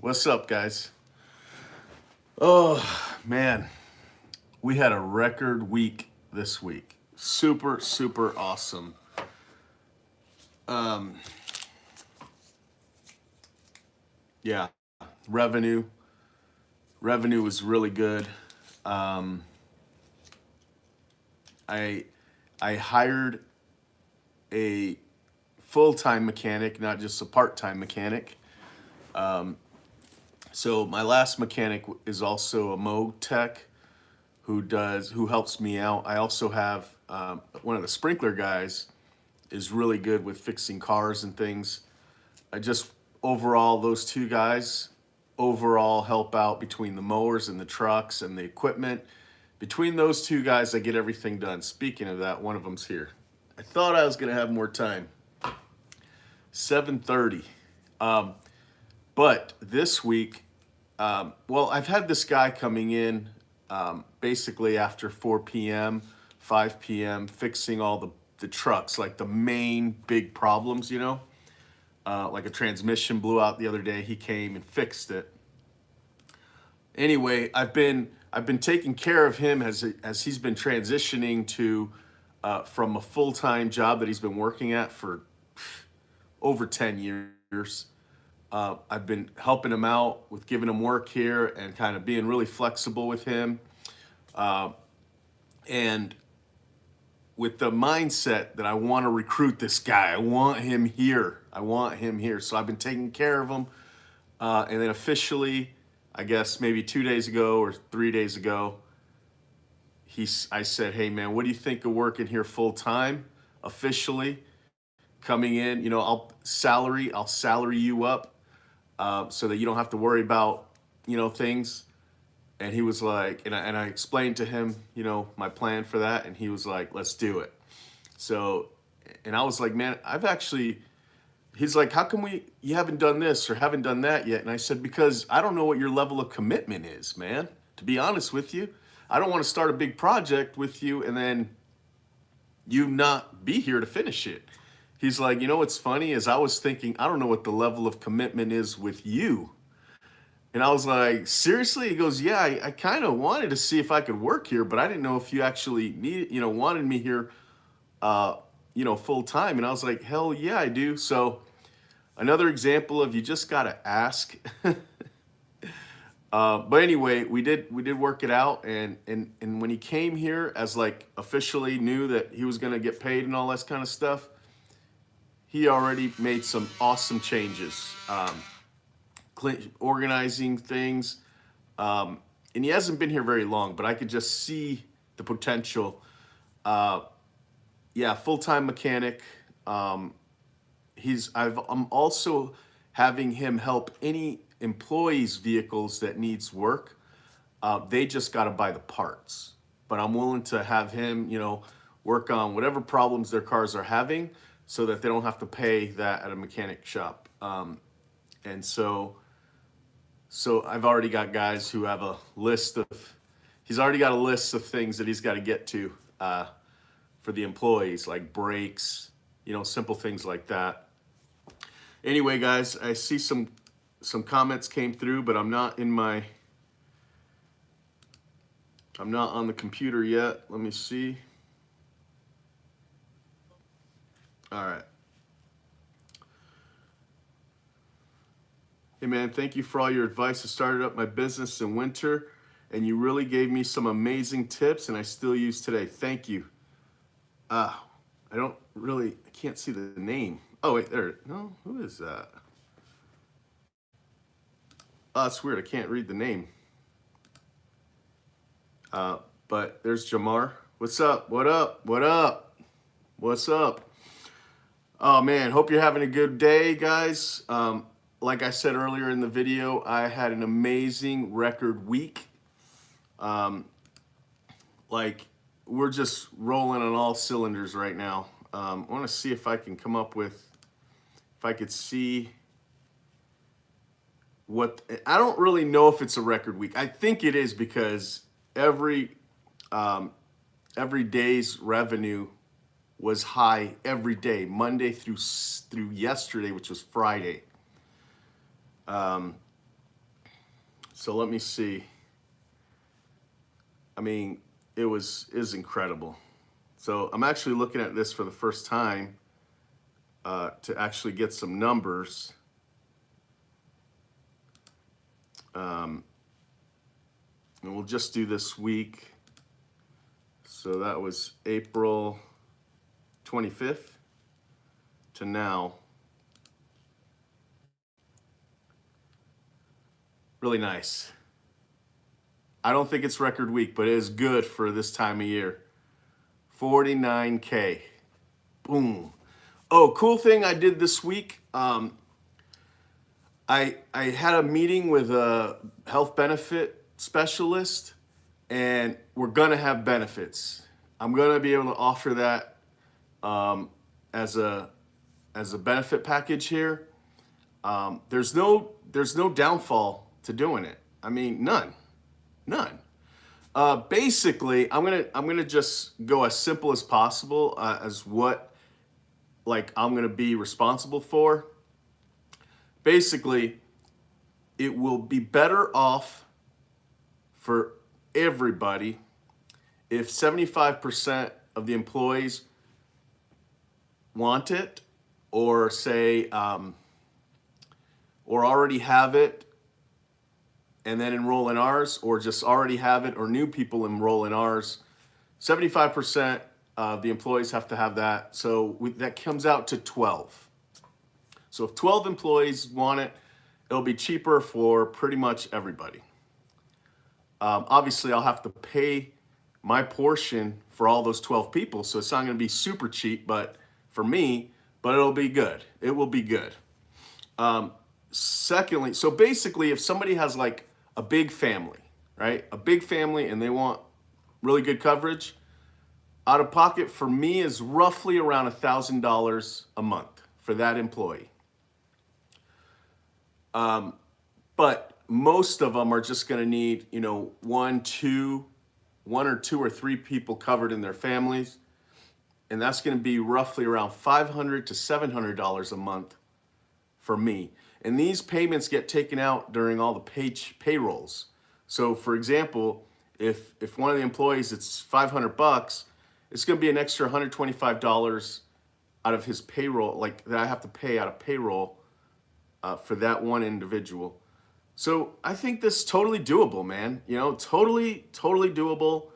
What's up, guys? Oh, man. We had a record week this week. Super, super awesome. Um, yeah, revenue. Revenue was really good. Um, I I hired a full-time mechanic, not just a part-time mechanic. So my last mechanic is also a Moog tech who helps me out. I also have one of the sprinkler guys is really good with fixing cars and things. I just overall those two guys overall help out between the mowers and the trucks and the equipment. Between those two guys, I get everything done. Speaking of that, one of them's here. I thought I was gonna have more time. 7:30. Um, but this week, well, I've had this guy coming in basically after 4 p.m., 5 p.m., fixing all the trucks, like the main big problems, like a transmission blew out the other day. He came and fixed it. Anyway, I've been taking care of him as he's been transitioning to from a full-time job that he's been working at for over 10 years. I've been helping him out with giving him work here and kind of being really flexible with him. And with the mindset that I want to recruit this guy, I want him here. I want him here. So I've been taking care of him. And then officially, I guess maybe 2 days ago or 3 days ago, I said, hey man, what do you think of working here full time? Officially coming in, I'll salary you up so that you don't have to worry about, things. And he was like, and I explained to him, my plan for that. And he was like, let's do it. So, and I was like, man, he's like, how come you haven't done this or haven't done that yet? And I said, because I don't know what your level of commitment is, man. To be honest with you, I don't want to start a big project with you and then you not be here to finish it. He's like, what's funny is I was thinking, I don't know what the level of commitment is with you. And I was like, seriously? He goes, yeah, I kind of wanted to see if I could work here, but I didn't know if you actually wanted me here, full time. And I was like, hell yeah, I do. So another example of you just got to ask. But anyway, we did work it out. And when he came here as like officially knew that he was going to get paid and all that kind of stuff, he already made some awesome changes. Organizing things. And he hasn't been here very long, but I could just see the potential. Yeah, full-time mechanic. I'm also having him help any employees' vehicles that needs work. They just got to buy the parts, but I'm willing to have him, work on whatever problems their cars are having, so that they don't have to pay that at a mechanic shop. And so I've already got guys who have a list of. He's already got a list of things that he's got to get to for the employees, like brakes, simple things like that. Anyway, guys, I see some comments came through, but I'm not on the computer yet. Let me see. All right. Hey man, thank you for all your advice. I started up my business in winter and you really gave me some amazing tips and I still use today. Thank you. I can't see the name. Oh wait, there. No, who is that? Oh, that's weird. I can't read the name. But there's Jamar. What's up? What up? What up? What's up? Oh man, hope you're having a good day, guys. Like I said earlier in the video, I had an amazing record week. Like we're just rolling on all cylinders right now. I want to see if I can come up with, if I could see I don't really know if it's a record week. I think it is because every day's revenue was high every day, Monday through yesterday, which was Friday. So let me see. I mean, it is incredible. So I'm actually looking at this for the first time to actually get some numbers. And we'll just do this week. So that was April 25th to now. Really nice. I don't think it's record week, but it is good for this time of year. 49K. Boom. Oh, cool thing I did this week. I had a meeting with a health benefit specialist, and we're gonna have benefits. I'm gonna be able to offer that as a benefit package here. There's no downfall to doing it. I mean, none. Basically, I'm gonna just go as simple as possible as what I'm gonna be responsible for. Basically, it will be better off for everybody if 75% of the employees want it, or say, or already have it and then enroll in ours, or just already have it, or new people enroll in ours. 75% of the employees have to have that. So that comes out to 12. So if 12 employees want it, it'll be cheaper for pretty much everybody. Obviously, I'll have to pay my portion for all those 12 people, so it's not going to be super cheap, but for me, but it'll be good. It will be good. Secondly, so basically, if somebody has like a big family, right? A big family, and they want really good coverage, out of pocket for me is roughly around $1,000 a month for that employee. But most of them are just going to need, one or two or three people covered in their families. And that's going to be roughly around $500 to $700 a month for me. And these payments get taken out during all the payrolls. So for example, if one of the employees, it's $500, it's going to be an extra $125 out of his payroll, that I have to pay out of payroll for that one individual. So I think this is totally doable, man. Totally doable.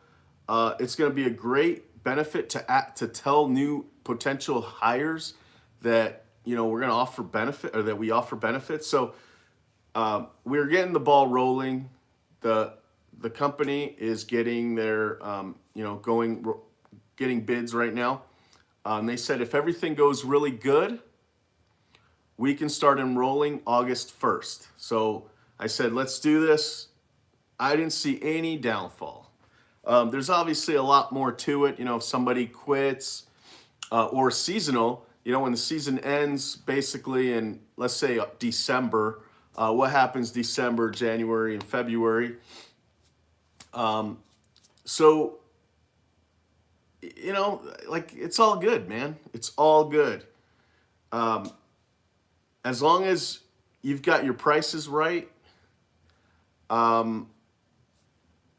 It's going to be a great benefit to tell new potential hires that we're going to offer benefit, or that we offer benefits. So we're getting the ball rolling. The company is getting their getting bids right now. They said if everything goes really good, we can start enrolling August 1st. So I said, let's do this. I didn't see any downfall. There's obviously a lot more to it. If somebody quits or seasonal, when the season ends basically in, let's say, December, what happens December, January, and February. So, it's all good, man. It's all good. As long as you've got your prices right, you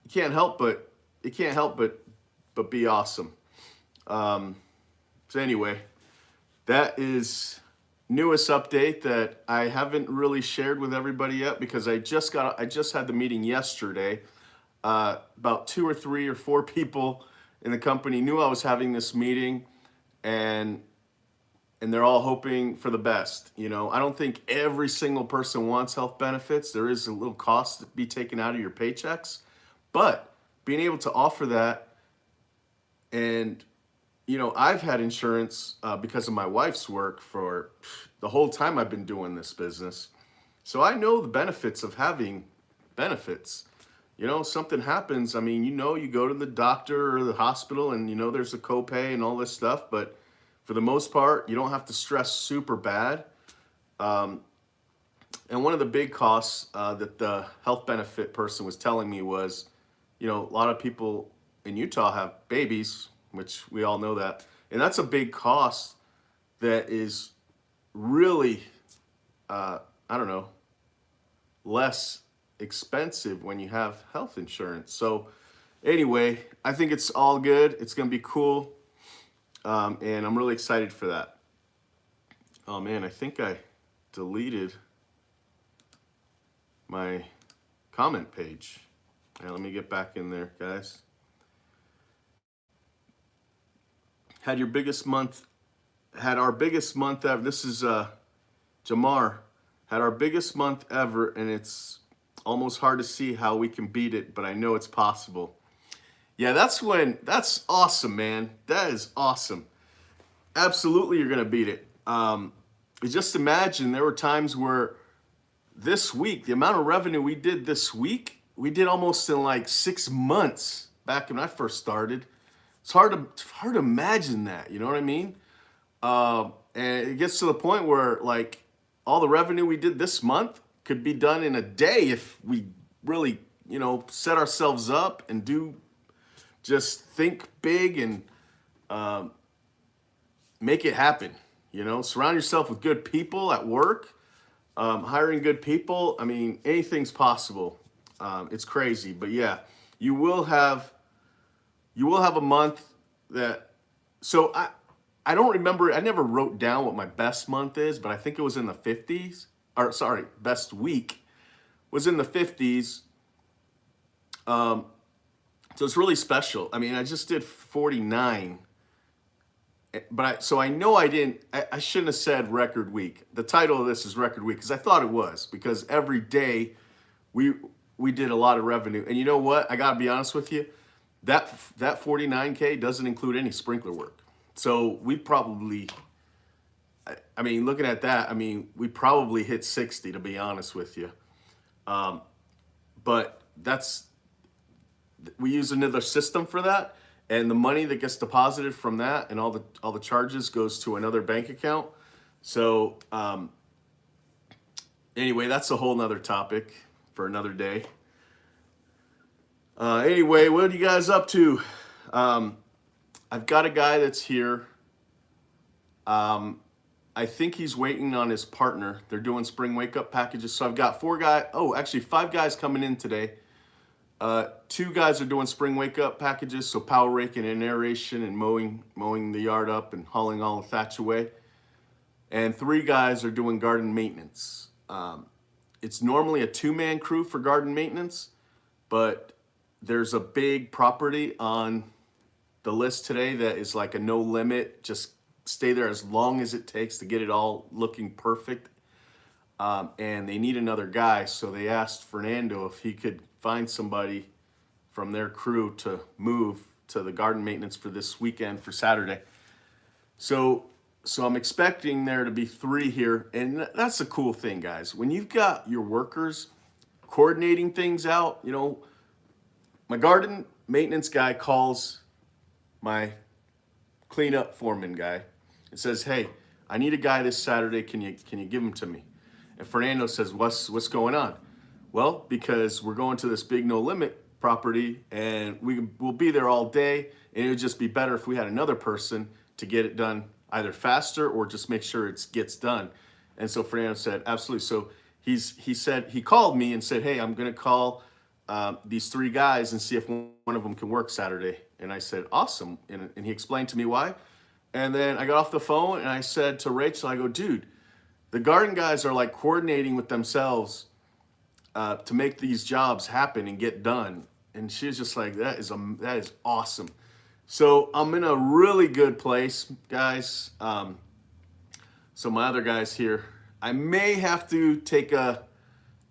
can't help but be awesome. So anyway, that is newest update that I haven't really shared with everybody yet, because I just had the meeting yesterday. About 2 or 3 or 4 people in the company knew I was having this meeting, and they're all hoping for the best. I don't think every single person wants health benefits. There is a little cost to be taken out of your paychecks, but being able to offer that, and I've had insurance because of my wife's work for the whole time I've been doing this business. So I know the benefits of having benefits. Something happens. I mean, you go to the doctor or the hospital, and there's a copay and all this stuff, but for the most part, you don't have to stress super bad. And one of the big costs that the health benefit person was telling me was, a lot of people in Utah have babies, which we all know that. And that's a big cost that is really, less expensive when you have health insurance. So anyway, I think it's all good. It's going to be cool. And I'm really excited for that. Oh man, I think I deleted my comment page. All right, let me get back in there, guys. Had our biggest month ever. This is Jamar. Had our biggest month ever, and it's almost hard to see how we can beat it, but I know it's possible. Yeah, that's awesome, man. That is awesome. Absolutely, you're gonna beat it. Just imagine there were times where this week, the amount of revenue we did this week, we did almost in like 6 months back when I first started. It's hard to imagine that, you know what I mean? And it gets to the point where like all the revenue we did this month could be done in a day if we really, set ourselves up and just think big and make it happen. Surround yourself with good people at work, hiring good people. I mean, anything's possible. It's crazy, but yeah, you will have a month that, so I don't remember, I never wrote down what my best month is, but I think it was in the 50s, or sorry, best week was in the 50s. So it's really special. I mean, I just did 49, but I know I shouldn't have said record week. The title of this is record week because I thought it was, because every day we did a lot of revenue. And you know what? I gotta be honest with you. That 49K doesn't include any sprinkler work. So we probably, I mean, looking at that, I mean, we probably hit 60, to be honest with you. But we use another system for that, and the money that gets deposited from that and all the charges goes to another bank account. So anyway, that's a whole nother topic for another day. Anyway, what are you guys up to? I've got a guy that's here. I think he's waiting on his partner. They're doing spring wake-up packages. So I've got 5 guys coming in today. 2 guys are doing spring wake-up packages, so power raking and aeration and mowing the yard up and hauling all the thatch away. And 3 guys are doing garden maintenance. It's normally a 2-man crew for garden maintenance, but there's a big property on the list today that is like a no limit. Just stay there as long as it takes to get it all looking perfect. And they need another guy, so they asked Fernando if he could find somebody from their crew to move to the garden maintenance for this weekend for Saturday. So I'm expecting there to be 3 here, and that's a cool thing, guys. When you've got your workers coordinating things out, my garden maintenance guy calls my cleanup foreman guy and says, "Hey, I need a guy this Saturday. Can you give him to me?" And Fernando says, "What's going on?" "Well, because we're going to this big no limit property and we'll be there all day, and it would just be better if we had another person to get it done either faster or just make sure it gets done." And so Fernando said, "Absolutely." So he called me and said, "Hey, I'm going to call these 3 guys and see if one of them can work Saturday." And I said, "Awesome." And he explained to me why. And then I got off the phone and I said to Rachel, I go, "Dude, the garden guys are like coordinating with themselves to make these jobs happen and get done." And she was just like, that is awesome. So I'm in a really good place, guys. So my other guys here, I may have to take a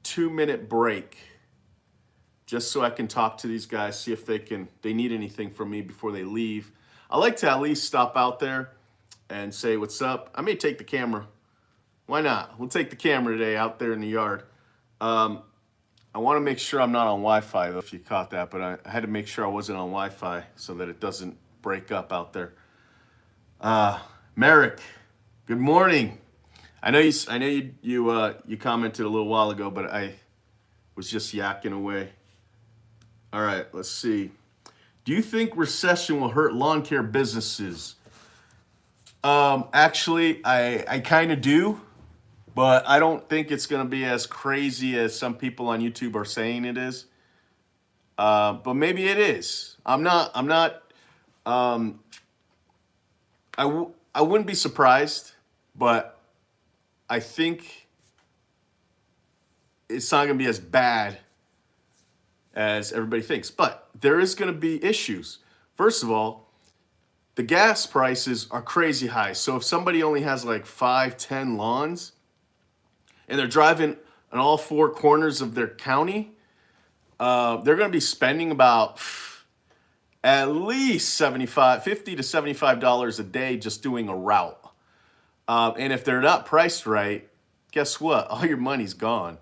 2-minute break just so I can talk to these guys, see if they need anything from me before they leave. I like to at least stop out there and say what's up. I may take the camera. Why not? We'll take the camera today out there in the yard. I want to make sure I'm not on Wi-Fi, though, if you caught that, but I had to make sure I wasn't on Wi-Fi so that it doesn't break up out there. Merrick, good morning. I know you commented a little while ago, but I was just yakking away. All right, let's see. Do you think recession will hurt lawn care businesses? Actually, I kind of do. but I don't think it's going to be as crazy as some people on YouTube are saying it is. But maybe it is. I'm not. Um, I wouldn't be surprised, but I think it's not going to be as bad as everybody thinks. But there is going to be issues. First of all, the gas prices are crazy high. So if somebody only has like 5, 10 lawns and they're driving on all four corners of their county, they're going to be spending about at least $50 to $75 a day just doing a route. And if they're not priced right, guess what? All your money's gone.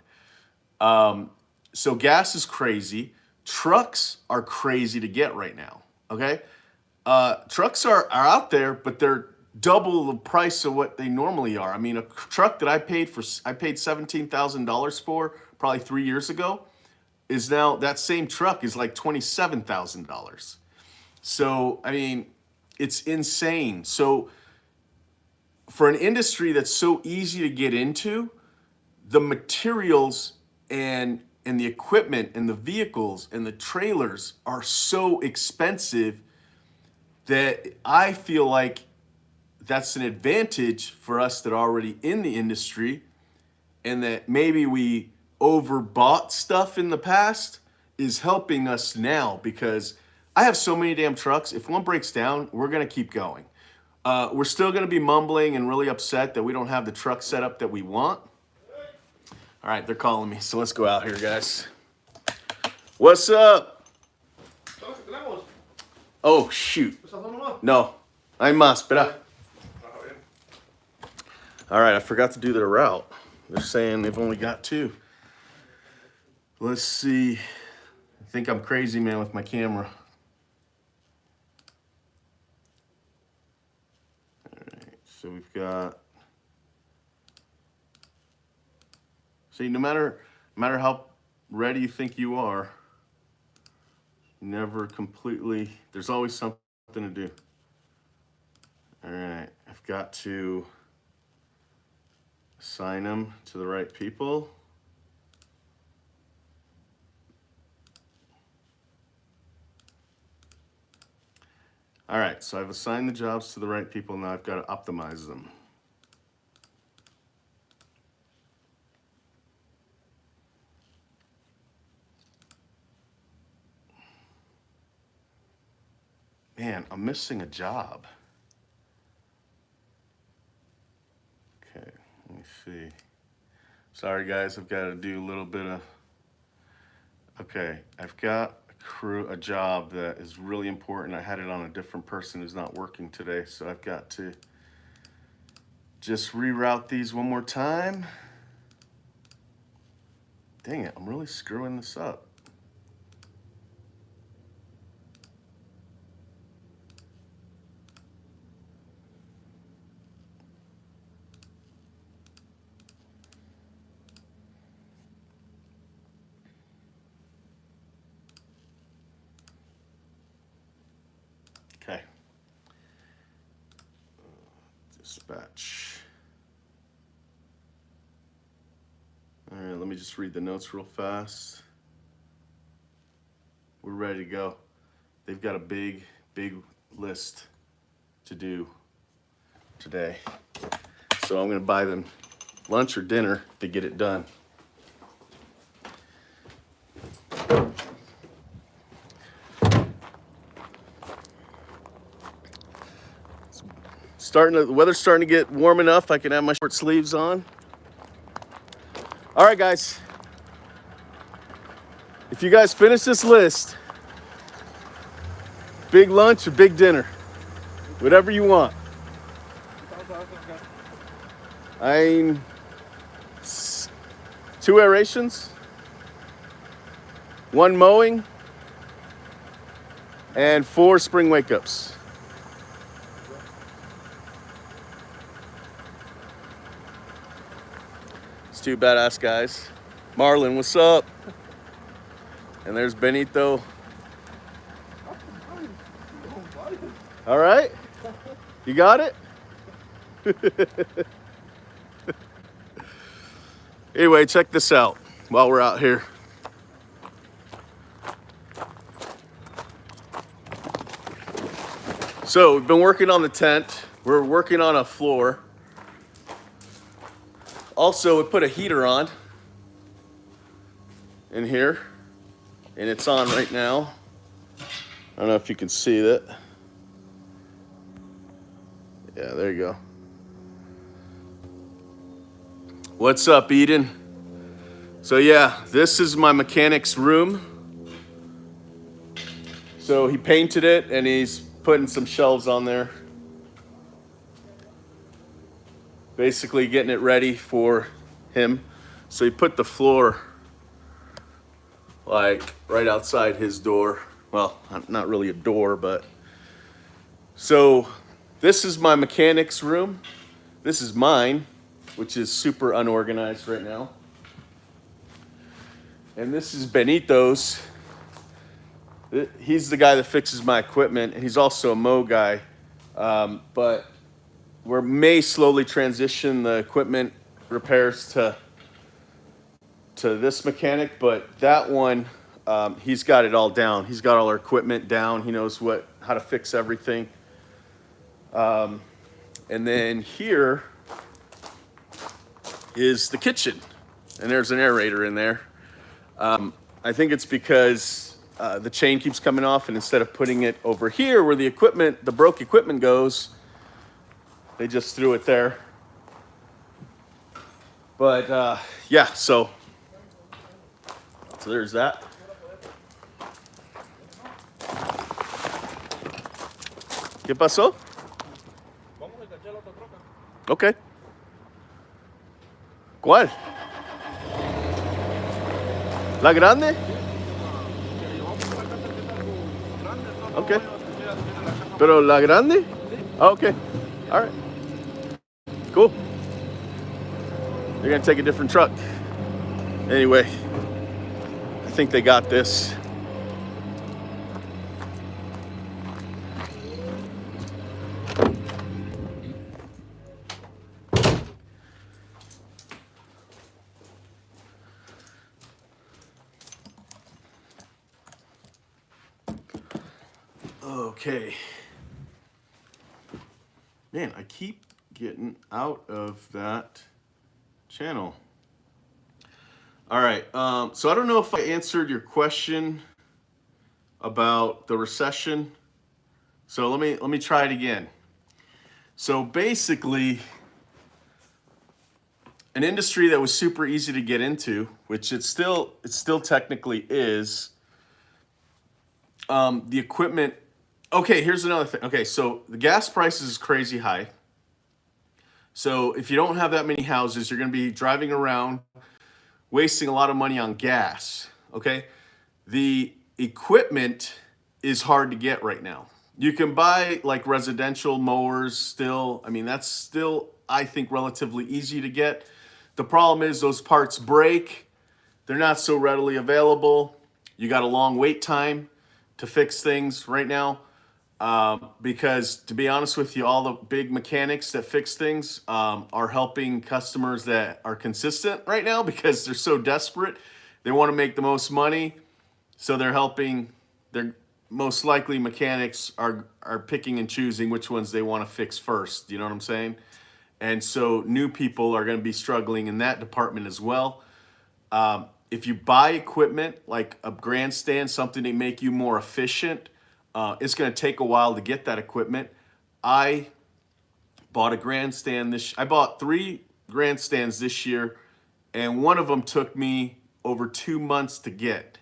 So gas is crazy. Trucks are crazy to get right now. Okay. Trucks are out there, but they're double the price of what they normally are. I mean, a truck that I paid $17,000 for probably 3 years ago is now, that same truck is like $27,000. So, I mean, it's insane. So for an industry that's so easy to get into, the materials and the equipment and the vehicles and the trailers are so expensive that I feel like that's an advantage for us that are already in the industry, and that maybe we overbought stuff in the past is helping us now, because I have so many damn trucks. If one breaks down, we're going to keep going. We're still going to be mumbling and really upset that we don't have the truck setup that we want. All right, they're calling me, so let's go out here, guys. What's up? Oh, shoot. No, hay más, espera. All right, I forgot to do their route. They're saying they've only got 2. Let's see. I think I'm crazy, man, with my camera. All right, so we've got... See, no matter how ready you think you are, never completely... There's always something to do. All right, I've got to assign them to the right people. All right, so I've assigned the jobs to the right people. Now I've got to optimize them. Man, I'm missing a job. Okay, let me see. Sorry, guys, I've got to do a little bit of... Okay, I've got a job that is really important. I had it on a different person who's not working today, so I've got to just reroute these one more time. Dang it, I'm really screwing this up. Okay. Dispatch. All right, let me just read the notes real fast. We're ready to go. They've got a big list to do today. So I'm gonna buy them lunch or dinner to get it done. The weather's starting to get warm enough. I can have my short sleeves on. All right, guys. If you guys finish this list, big lunch or big dinner, whatever you want. I'm 2 aerations, 1 mowing, and 4 spring wake-ups. It's 2 badass guys. Marlon, what's up? And there's Benito. All right, you got it? Anyway, check this out while we're out here. So we've been working on the tent. We're working on a floor. Also, we put a heater on in here, and it's on right now. I don't know if you can see that. Yeah, there you go. What's up, Eden? So yeah, this is my mechanic's room. So he painted it and he's putting some shelves on there. Basically getting it ready for him. So he put the floor like right outside his door. Well, not really a door, but. So this is my mechanic's room. This is mine, which is super unorganized right now. And this is Benito's. He's the guy that fixes my equipment, and he's also a Mo guy. But we may slowly transition the equipment repairs to this mechanic, but that one, he's got it all down. He's got all our equipment down. He knows how to fix everything. And then here is the kitchen, and there's an aerator in there. I think it's because the chain keeps coming off, and instead of putting it over here where the broke equipment goes, they just threw it there. But yeah, so there's that. ¿Qué pasó? Okay. ¿Cuál? ¿La grande? Okay. Pero la grande? Oh, okay. All right. Cool. They're gonna take a different truck. Anyway, I think they got this. Okay. Man, I keep getting out of that channel. All right. So I don't know if I answered your question about the recession. So let me try it again. So basically, an industry that was super easy to get into, which it still technically is, the equipment. Okay, here's another thing. Okay, so the gas prices is crazy high. So if you don't have that many houses, you're going to be driving around, wasting a lot of money on gas. Okay, the equipment is hard to get right now. You can buy like residential mowers still. I mean, that's still, I think, relatively easy to get. The problem is those parts break. They're not so readily available. You got a long wait time to fix things right now. Because to be honest with you, all the big mechanics that fix things are helping customers that are consistent right now because they're so desperate. They want to make the most money. So they're helping, they're most likely mechanics are picking and choosing which ones they want to fix first. You know what I'm saying? And so new people are going to be struggling in that department as well. If you buy equipment like a grandstand, something to make you more efficient, it's going to take a while to get that equipment. I bought a grandstand I bought 3 grandstands this year, and one of them took me over 2 months to get.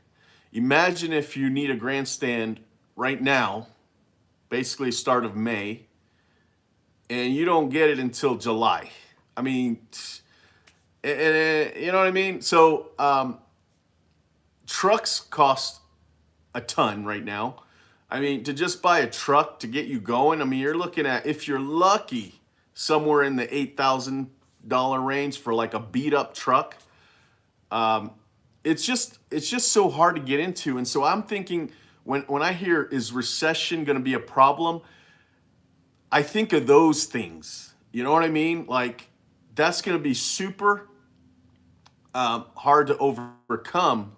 Imagine if you need a grandstand right now, basically start of May, and you don't get it until July. I mean, you know what I mean? So trucks cost a ton right now. I mean, to just buy a truck to get you going, I mean, you're looking at, if you're lucky, somewhere in the $8,000 range for like a beat up truck. It's just so hard to get into. And so I'm thinking, when I hear, is recession going to be a problem? I think of those things. You know what I mean? Like, that's going to be super hard to overcome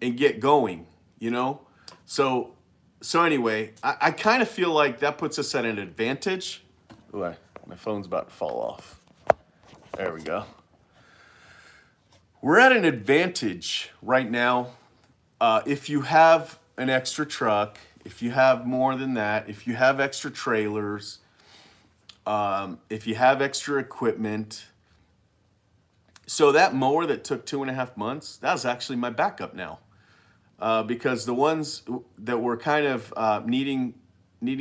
and get going, you know? So anyway, I kind of feel like that puts us at an advantage. Ooh, my phone's about to fall off. There we go. We're at an advantage right now. If you have an extra truck, if you have more than that, if you have extra trailers, if you have extra equipment. So that mower that took 2.5 months, that was actually my backup now. Because the ones that were kind of needing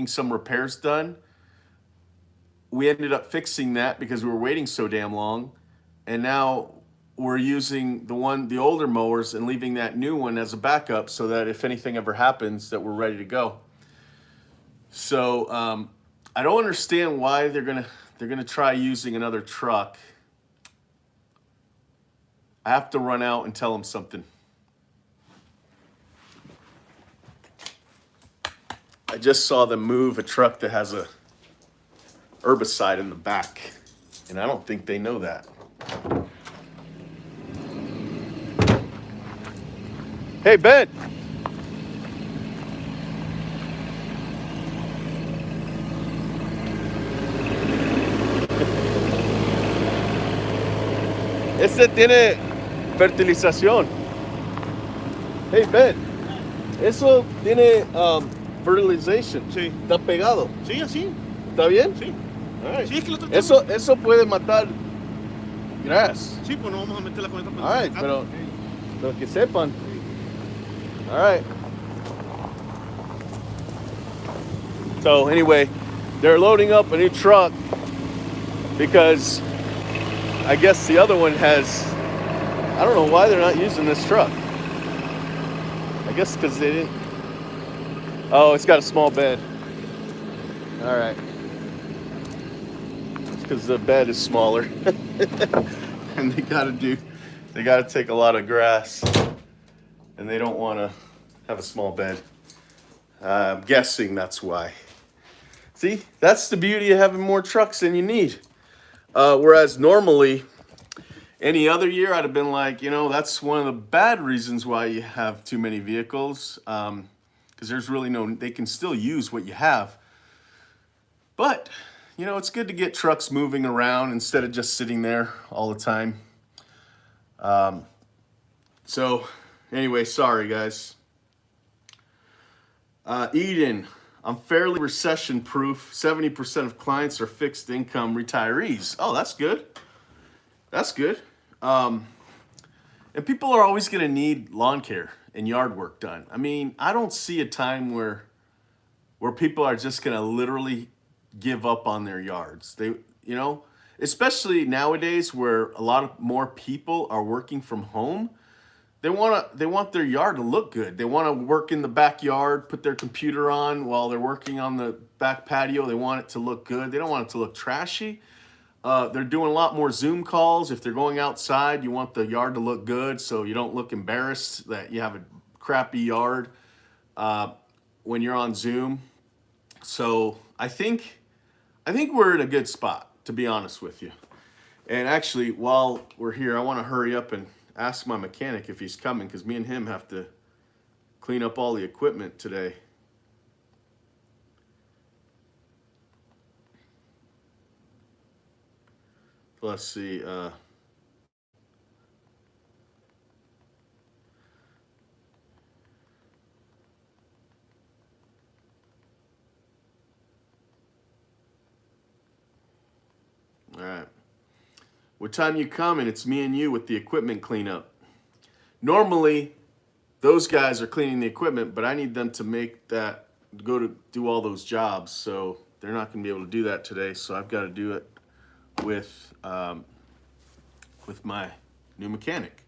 some repairs done, we ended up fixing that because we were waiting so damn long, and now we're using the older mowers and leaving that new one as a backup so that if anything ever happens, that we're ready to go. So I don't understand why they're gonna try using another truck. I have to run out and tell them something. I just saw them move a truck that has a herbicide in the back, and I don't think they know that. Hey, Ben. Este tiene fertilización. Hey, Ben. Eso tiene fertilization. Sí. Está pegado. Sí, así. ¿Está bien? Sí. All right. Sí, es que lo tratamos. Eso puede matar grass. Sí, pues no vamos a meterla con esta All right, pero que sepan. All right. So anyway, they're loading up a new truck because I guess the other one has, I don't know why they're not using this truck. I guess because they didn't. Oh, it's got a small bed. All right. It's because the bed is smaller. And they gotta take a lot of grass. And they don't want to have a small bed. I'm guessing that's why. See, that's the beauty of having more trucks than you need. Whereas normally, any other year, I'd have been like, that's one of the bad reasons why you have too many vehicles. Because there's really they can still use what you have. But, it's good to get trucks moving around instead of just sitting there all the time. So, anyway, sorry, guys. Eden, I'm fairly recession proof. 70% of clients are fixed income retirees. Oh, that's good. That's good. And people are always going to need lawn care and yard work done. I mean, I don't see a time where people are just going to literally give up on their yards. They, especially nowadays where a lot more people are working from home. They want their yard to look good. They want to work in the backyard, put their computer on while they're working on the back patio. They want it to look good. They don't want it to look trashy. They're doing a lot more Zoom calls. If they're going outside, you want the yard to look good so you don't look embarrassed that you have a crappy yard when you're on Zoom. So I think we're in a good spot, to be honest with you. And actually, while we're here, I want to hurry up and ask my mechanic if he's coming, because me and him have to clean up all the equipment today. Let's see. All right. What time you coming? It's me and you with the equipment cleanup. Normally, those guys are cleaning the equipment, but I need them to go to do all those jobs. So they're not going to be able to do that today. So I've got to do it with my new mechanic.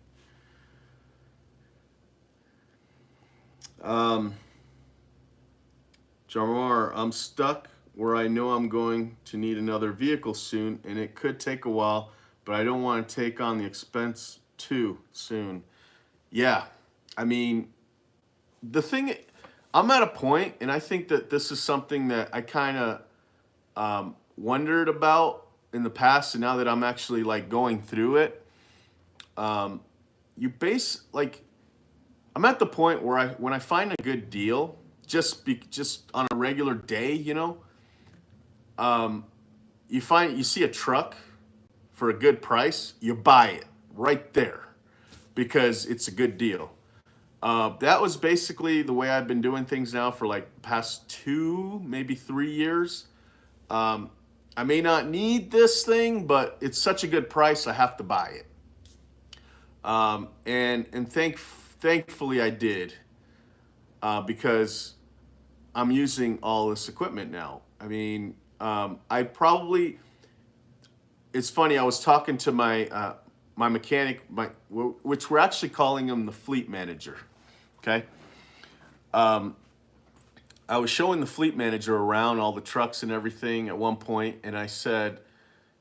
Jamar, I'm stuck where I know I'm going to need another vehicle soon, and it could take a while, but I don't want to take on the expense too soon. Yeah, I mean, I'm at a point, and I think that this is something that I kind of wondered about in the past, and now that I'm actually like going through it, you base like I'm at the point where when I find a good deal, just on a regular day, you see a truck for a good price, you buy it right there because it's a good deal. That was basically the way I've been doing things now for like past 2, maybe 3 years. I may not need this thing, but it's such a good price, I have to buy it. And thankfully I did, because I'm using all this equipment now. I mean, I probably. It's funny. I was talking to my mechanic, which we're actually calling him the fleet manager. Okay. I was showing the fleet manager around all the trucks and everything at one point, and I said,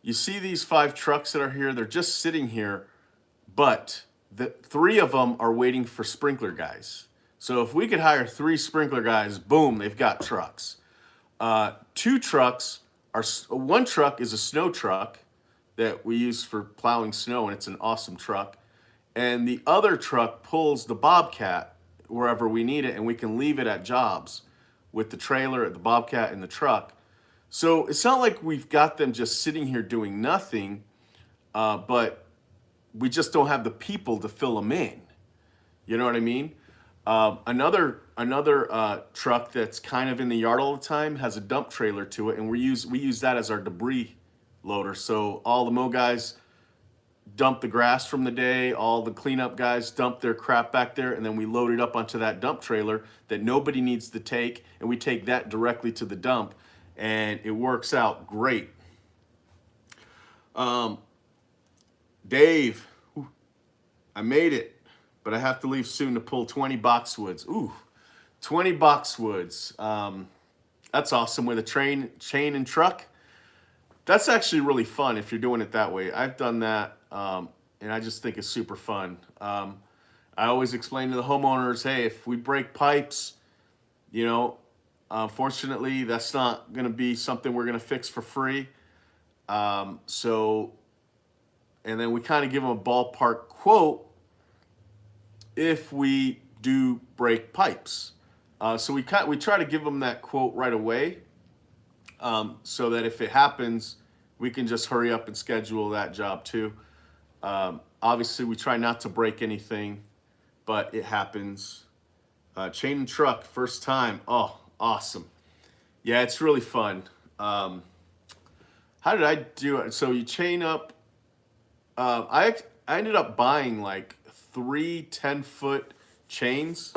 "You see these 5 trucks that are here? They're just sitting here, but the 3 of them are waiting for sprinkler guys. So if we could hire 3 sprinkler guys, boom, they've got trucks. 2 trucks are, one truck is a snow truck that we use for plowing snow, and it's an awesome truck. And the other truck pulls the Bobcat wherever we need it, and we can leave it at jobs with the trailer, the Bobcat, and the truck. So it's not like we've got them just sitting here doing nothing, but we just don't have the people to fill them in. You know what I mean? Another truck that's kind of in the yard all the time has a dump trailer to it, and we use that as our debris loader. So all the mow guys dump the grass from the day, all the cleanup guys dump their crap back there, and then we load it up onto that dump trailer that nobody needs to take, and we take that directly to the dump, and it works out great. Dave, I made it, but I have to leave soon to pull 20 boxwoods. Ooh, 20 boxwoods. That's awesome with a chain and truck. That's actually really fun if you're doing it that way. I've done that, and I just think it's super fun. I always explain to the homeowners, hey, if we break pipes, fortunately, that's not going to be something we're going to fix for free. And then we kind of give them a ballpark quote if we do break pipes. So we try to give them that quote right away, so that if it happens, we can just hurry up and schedule that job too. Obviously, we try not to break anything, but it happens. Chain and truck, first time. Oh, awesome. Yeah, it's really fun. How did I do it? So you chain up. I ended up buying like 3 10-foot chains,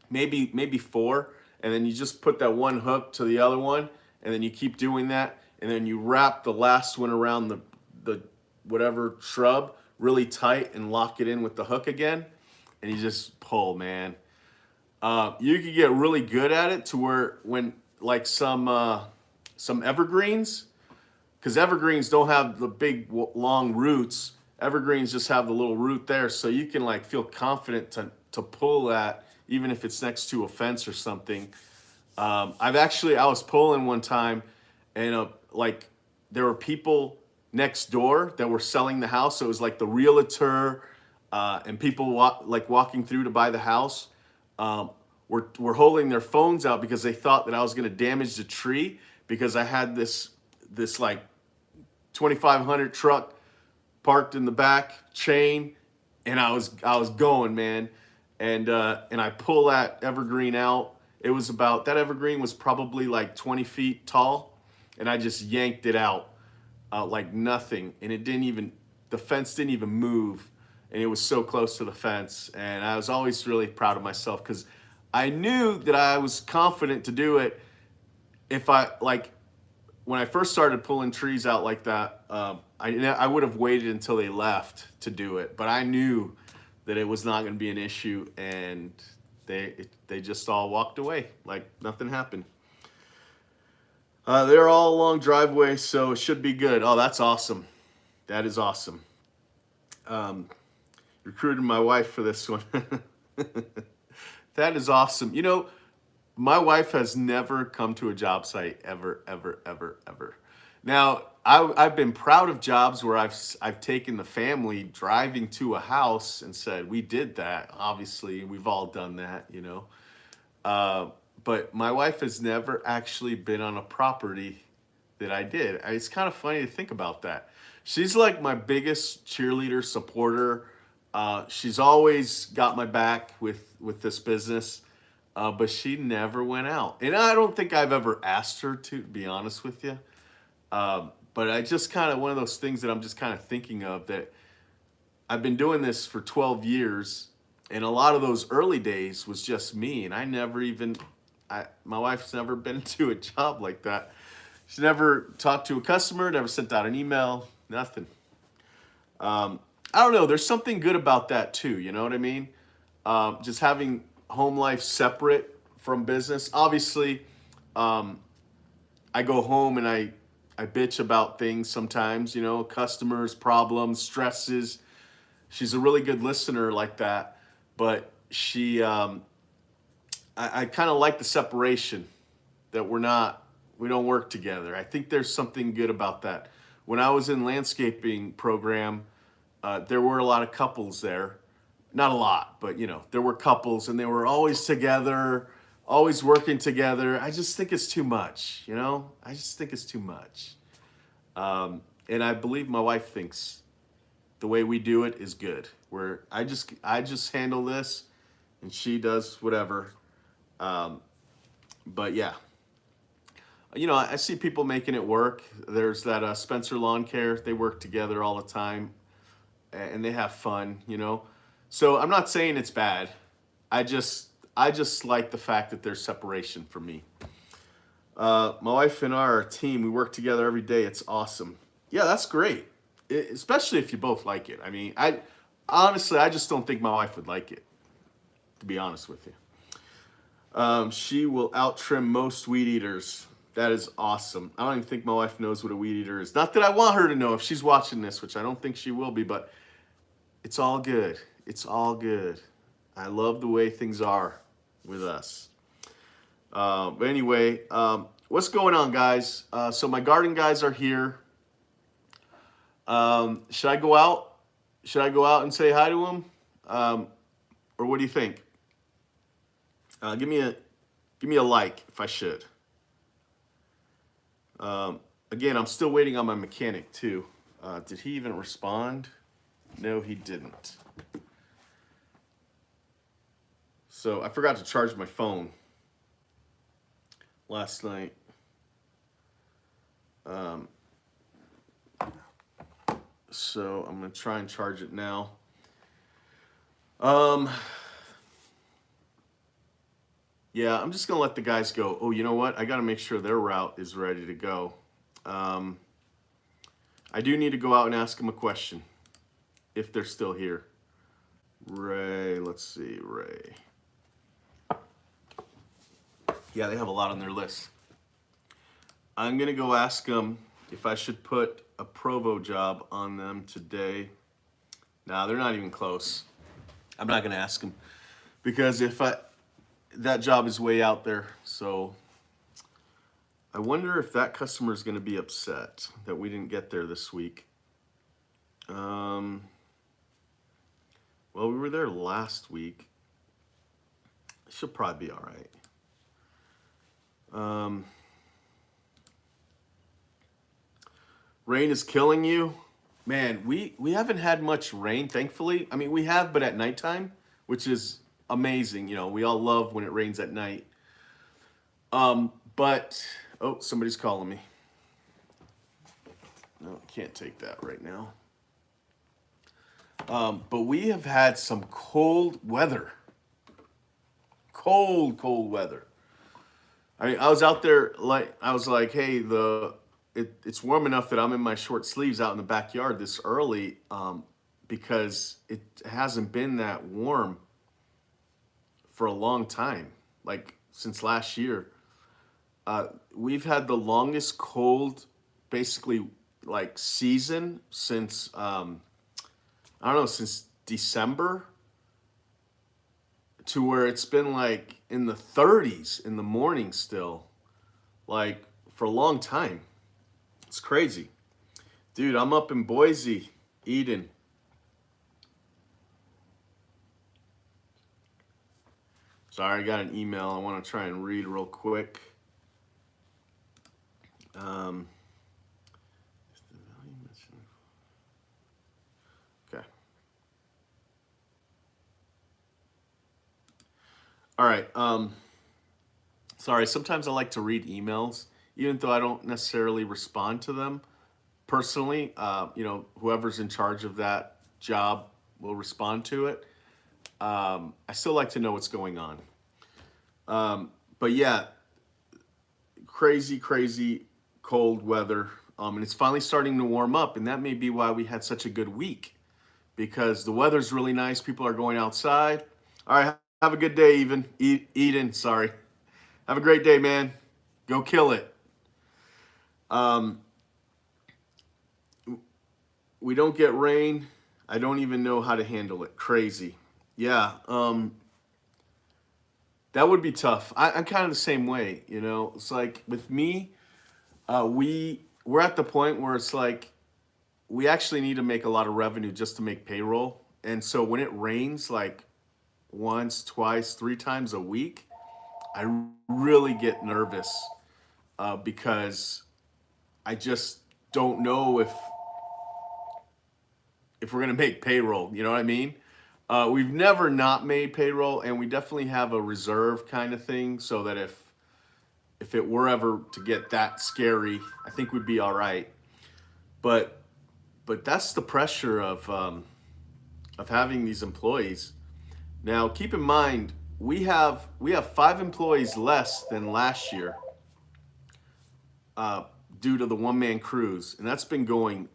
maybe 4, and then you just put that one hook to the other one, and then you keep doing that, and then you wrap the last one around the whatever shrub really tight and lock it in with the hook again, and you just pull, man. You can get really good at it to where when like some evergreens, because evergreens don't have the big long roots. Evergreens just have the little root there, so you can like feel confident to pull that even if it's next to a fence or something. I was pulling one time, and like there were people next door that were selling the house. So it was like the realtor and people walking through to buy the house. Were holding their phones out because they thought that I was going to damage the tree because I had this like 2500 truck parked in the back, chain, and I was going, man, and I pull that evergreen out. That evergreen was probably like 20 feet tall, and I just yanked it out like nothing, and the fence didn't even move, and it was so close to the fence, and I was always really proud of myself because I knew that I was confident to do it. When I first started pulling trees out like that, I would have waited until they left to do it, but I knew that it was not going to be an issue, and they just all walked away like nothing happened. They're all along driveway, so it should be good. Oh, that's awesome. That is awesome. Recruited my wife for this one. That is awesome. My wife has never come to a job site ever, ever, ever, ever. Now, I've been proud of jobs where I've taken the family driving to a house and said we did that. Obviously, we've all done that, you know. Uh, but my wife has never actually been on a property that I did. It's kind of funny to think about that. She's like my biggest cheerleader supporter. She's always got my back with this business, but she never went out, and I don't think I've ever asked her to be honest with you. But I just kind of one of those things that I'm just kind of thinking of that I've been doing this for 12 years, and a lot of those early days was just me, and I never even, my wife's never been to a job like that. She never talked to a customer, never sent out an email, nothing. I don't know. There's something good about that too. You know what I mean? Just having home life separate from business. Obviously, I go home and I bitch about things sometimes, you know, customers, problems, stresses. She's a really good listener like that, but I kind of like the separation that we don't work together. I think there's something good about that. When I was in landscaping program, there were a lot of couples there. Not a lot, but you know, there were couples and they were always together, always working together. I just think it's too much, you know? I just think it's too much. And I believe my wife thinks the way we do it is good. Where I just handle this and she does whatever. But yeah. You know, I see people making it work. There's that Spencer Lawn Care. They work together all the time and they have fun, you know? So I'm not saying it's bad. I just like the fact that there's separation for me. My wife and our team, we work together every day. It's awesome. Yeah, that's great. Especially if you both like it. I mean, honestly, I just don't think my wife would like it, to be honest with you. She will out trim most weed eaters. That is awesome. I don't even think my wife knows what a weed eater is. Not that I want her to know if she's watching this, which I don't think she will be, but it's all good. It's all good. I love the way things are with us. But anyway, what's going on, guys? So my garden guys are here. Should I go out? Should I go out and say hi to them? Or what do you think? Give me a like if I should. Again, I'm still waiting on my mechanic too. Did he even respond? No, he didn't. So I forgot to charge my phone last night. So I'm gonna try and charge it now. Yeah, I'm just gonna let the guys go. Oh, you know what? I gotta make sure their route is ready to go. I do need to go out and ask them a question if they're still here. Ray, let's see, Ray. Yeah, they have a lot on their list. I'm gonna go ask them if I should put a Provo job on them today. Nah, they're not even close. I'm not gonna ask them because that job is way out there. So I wonder if that customer is gonna be upset that we didn't get there this week. Well, we were there last week. She'll probably be all right. Rain is killing you. Man, we haven't had much rain, thankfully. I mean, we have, but at nighttime, which is amazing. You know, we all love when it rains at night. But, oh, somebody's calling me. No, I can't take that right now. But we have had some cold weather. Cold weather. I mean, I was out there, I was like, hey, it's warm enough that I'm in my short sleeves out in the backyard this early, because it hasn't been that warm for a long time, like since last year. We've had the longest cold, basically, like season since, I don't know, since December, to where it's been like in the 30s in the morning still, like for a long time. It's crazy. Dude, I'm up in Boise, Eden. Sorry, I got an email I want to try and read real quick. Okay. All right. Sorry, sometimes I like to read emails, even though I don't necessarily respond to them personally. Whoever's in charge of that job will respond to it. I still like to know what's going on. But yeah, crazy, crazy cold weather. And it's finally starting to warm up, and that may be why we had such a good week, because the weather's really nice. People are going outside. All right, have a good day, Eden. Sorry. Have a great day, man. Go kill it. We don't get rain. I don't even know how to handle it. Crazy. Yeah. That would be tough. I'm kind of the same way, you know. It's like with me, we're at the point where it's like we actually need to make a lot of revenue just to make payroll. And so when it rains like once, twice, 3 times a week, I really get nervous because I just don't know if we're gonna make payroll. You know what I mean? We've never not made payroll, and we definitely have a reserve kind of thing so that if it were ever to get that scary, I think we'd be all right. But that's the pressure of having these employees. Now, keep in mind, we have 5 employees less than last year due to the one-man crews, and that's been going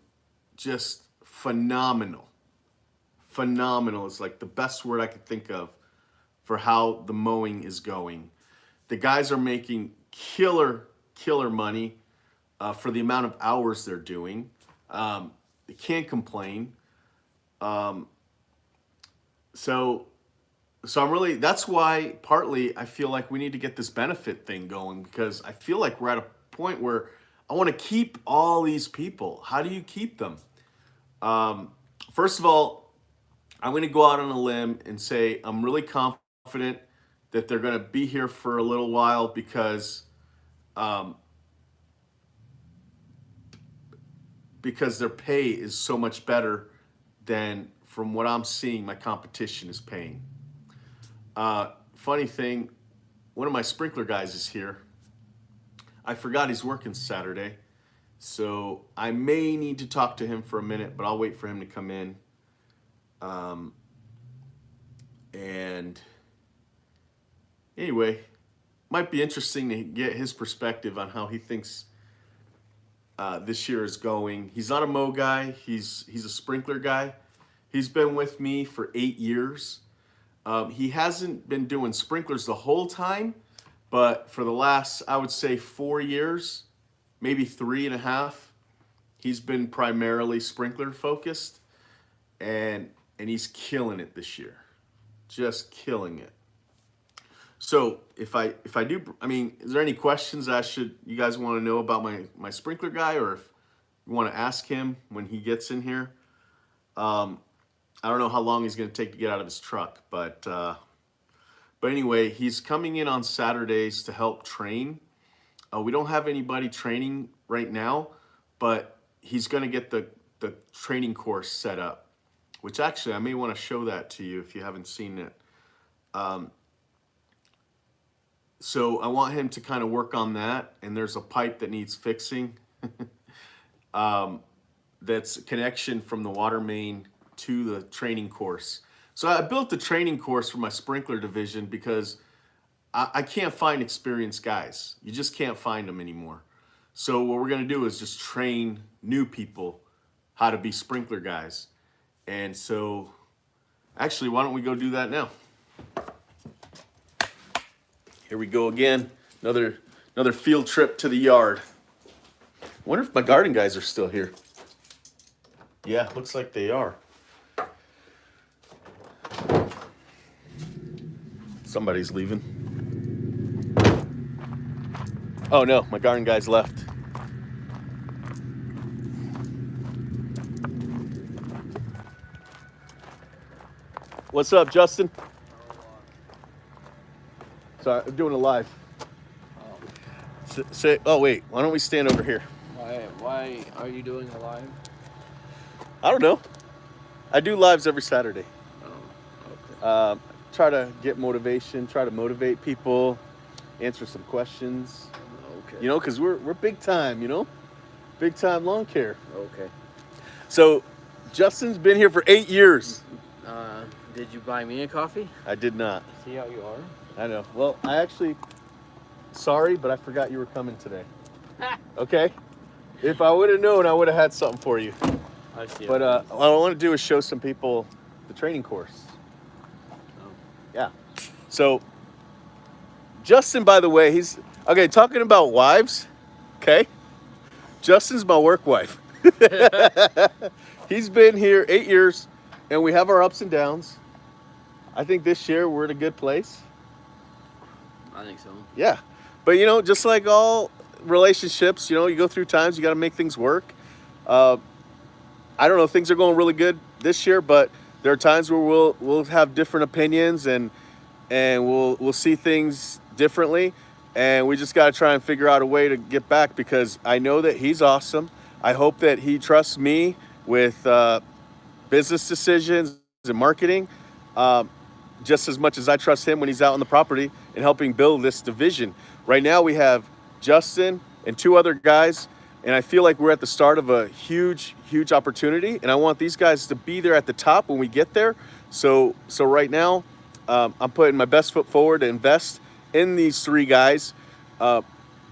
just phenomenal. Phenomenal is like the best word I could think of for how the mowing is going. The guys are making killer money for the amount of hours they're doing. They can't complain. So I'm really, that's why partly I feel like we need to get this benefit thing going, because I feel like we're at a point where I want to keep all these people. How do you keep them? First of all, I'm going to go out on a limb and say I'm really confident that they're going to be here for a little while because their pay is so much better than from what I'm seeing my competition is paying. Funny thing, one of my sprinkler guys is here. I forgot he's working Saturday, so I may need to talk to him for a minute, but I'll wait for him to come in. And anyway, might be interesting to get his perspective on how he thinks this year is going. He's not a mow guy. He's a sprinkler guy. He's been with me for 8 years. He hasn't been doing sprinklers the whole time, but for the last, I would say 4 years, maybe 3.5, he's been primarily sprinkler focused, and he's killing it this year, just killing it. So if I do, I mean, is there any questions you guys want to know about my sprinkler guy, or if you want to ask him when he gets in here? I don't know how long he's going to take to get out of his truck, but anyway, he's coming in on Saturdays to help train. We don't have anybody training right now, but he's going to get the training course set up, which actually I may want to show that to you if you haven't seen it. So I want him to kind of work on that, and there's a pipe that needs fixing. That's a connection from the water main to the training course. So I built the training course for my sprinkler division because I can't find experienced guys. You just can't find them anymore. So what we're gonna do is just train new people how to be sprinkler guys. And so actually, why don't we go do that now? Here we go again. Another field trip to the yard. I wonder if my garden guys are still here. Yeah, looks like they are. Somebody's leaving. Oh no, my garden guys left. What's up, Justin? Sorry, I'm doing a live. Say, oh wait, why don't we stand over here? Why are you doing a live? I don't know. I do lives every Saturday. Oh, okay. Try to get motivation, try to motivate people, answer some questions. Okay. You know, because we're big time, you know? Big time lawn care. Okay. So Justin's been here for 8 years. Did you buy me a coffee? I did not. See how you are? I know. Well, I actually, sorry, but I forgot you were coming today. Okay? If I would have known, I would have had something for you. I see. But what I want to do is show some people the training course. Oh. Yeah. So, Justin, by the way, he's, okay, talking about wives, okay? Justin's my work wife. He's been here 8 years, and we have our ups and downs. I think this year we're in a good place. I think so. Yeah. But, you know, just like all relationships, you know, you go through times, you got to make things work. I don't know, things are going really good this year, but there are times where we'll have different opinions and we'll see things differently, and we just got to try and figure out a way to get back, because I know that he's awesome. I hope that he trusts me with business decisions and marketing, just as much as I trust him when he's out on the property and helping build this division. Right now we have Justin and 2 other guys, and I feel like we're at the start of a huge opportunity, and I want these guys to be there at the top when we get there. So right now, I'm putting my best foot forward to invest in these 3 guys,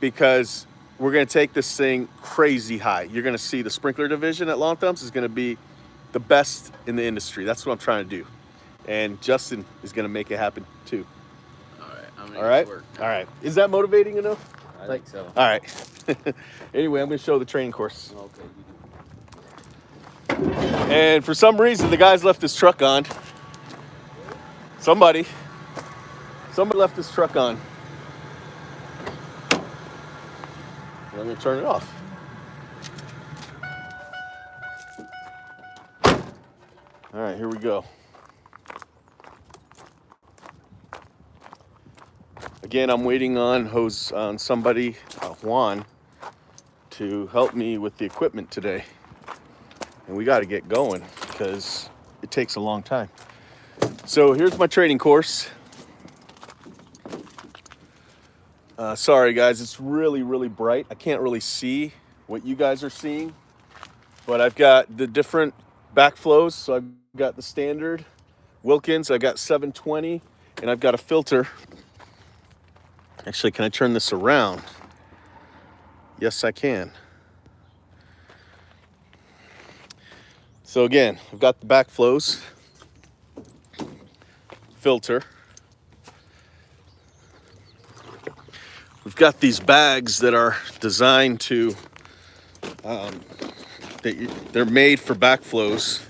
because we're going to take this thing crazy high. You're going to see the sprinkler division at Lawn Thumbs is going to be the best in the industry. That's what I'm trying to do. And Justin is going to make it happen too. All right. I'm All right. Work. All right. Is that motivating enough? I think so. All right. Anyway, I'm going to show the training course. Okay. And for some reason, the guy's left his truck on. Somebody left his truck on. I'm going to turn it off. All right, here we go. Again, I'm waiting on somebody, Juan, to help me with the equipment today. And we got to get going because it takes a long time. So here's my training course. Sorry guys, it's really bright. I can't really see what you guys are seeing, but I've got the different backflows. So I've got the standard Wilkins, I've got 720, and I've got a filter. Actually, can I turn this around? Yes, I can. So again, I've got the backflows, filter. We've got these bags that are designed to, they're made for backflows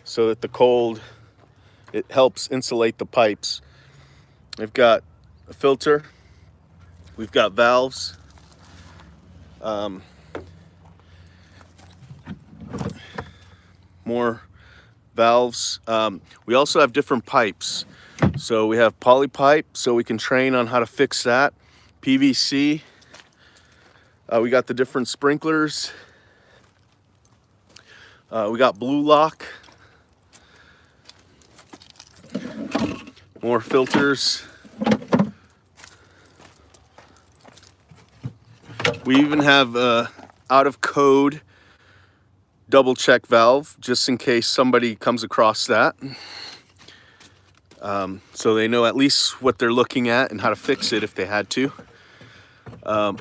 so that the cold, it helps insulate the pipes. We've got a filter, we've got valves, more valves. We also have different pipes. So we have poly pipe, so we can train on how to fix that. PVC. We got the different sprinklers. We got blue lock. More filters. We even have out of code double check valve, just in case somebody comes across that. So they know at least what they're looking at and how to fix it if they had to. Oh.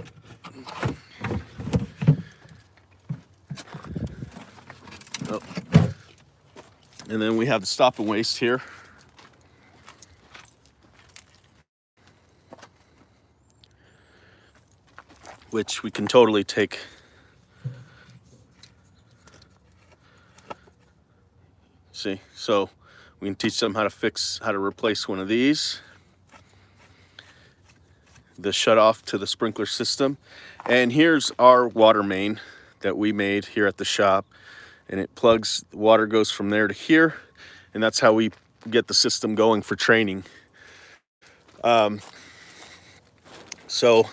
And then we have the stop and waste here. Which we can totally take. See, so we can teach them how to replace one of these. The shut off to the sprinkler system. And here's our water main that we made here at the shop. And it plugs, the water goes from there to here. and that's how we get the system going for training. So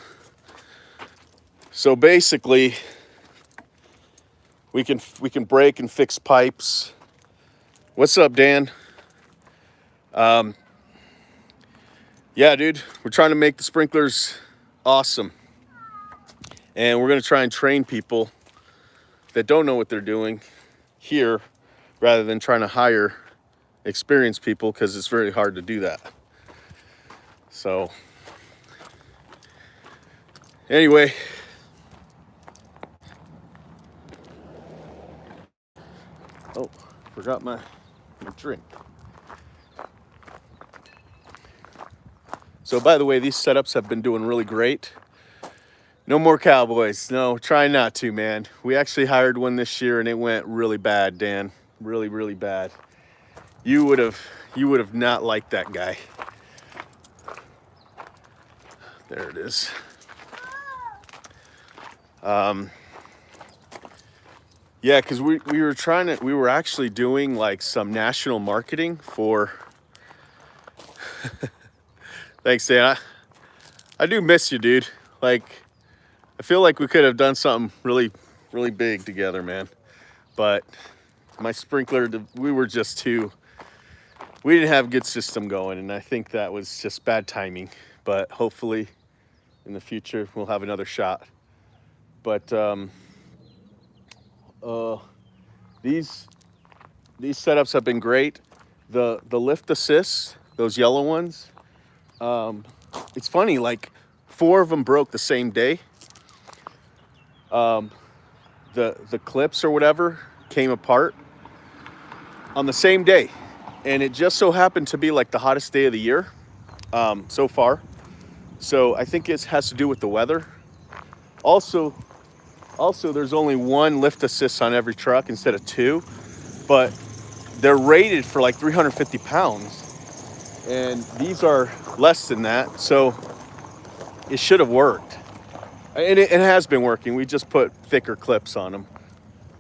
basically, we can break and fix pipes. What's up, Dan? Yeah, dude, we're trying to make the sprinklers awesome, and we're gonna try and train people that don't know what they're doing here, rather than trying to hire experienced people, because it's very hard to do that. So anyway, oh, forgot my drink. So by the way, these setups have been doing really great. No more cowboys. No, try not to, man. We actually hired one this year and it went really bad, Dan. Really, really bad. You would have not liked that guy. There it is. Yeah, because we were actually doing like some national marketing for thanks, Dan. I do miss you, dude. Like, I feel like we could have done something really, really big together, man. But my sprinkler, we didn't have a good system going, and I think that was just bad timing. But hopefully in the future we'll have another shot. But these setups have been great. The lift assist, those yellow ones, it's funny, like 4 of them broke the same day. The clips or whatever came apart on the same day, and it just so happened to be like the hottest day of the year so far. So I think it has to do with the weather. Also, there's only 1 lift assist on every truck instead of 2, but they're rated for like 350 pounds. And these are less than that, so it should have worked. And it has been working. We just put thicker clips on them.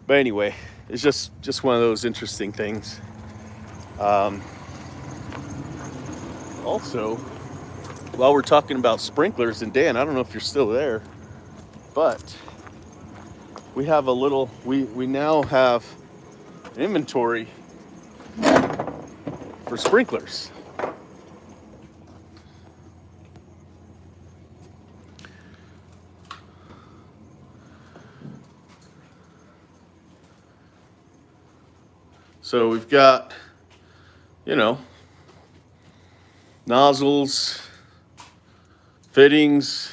But anyway, it's just one of those interesting things. Also, while we're talking about sprinklers, and Dan, I don't know if you're still there, but we have we now have an inventory for sprinklers. So we've got, nozzles, fittings,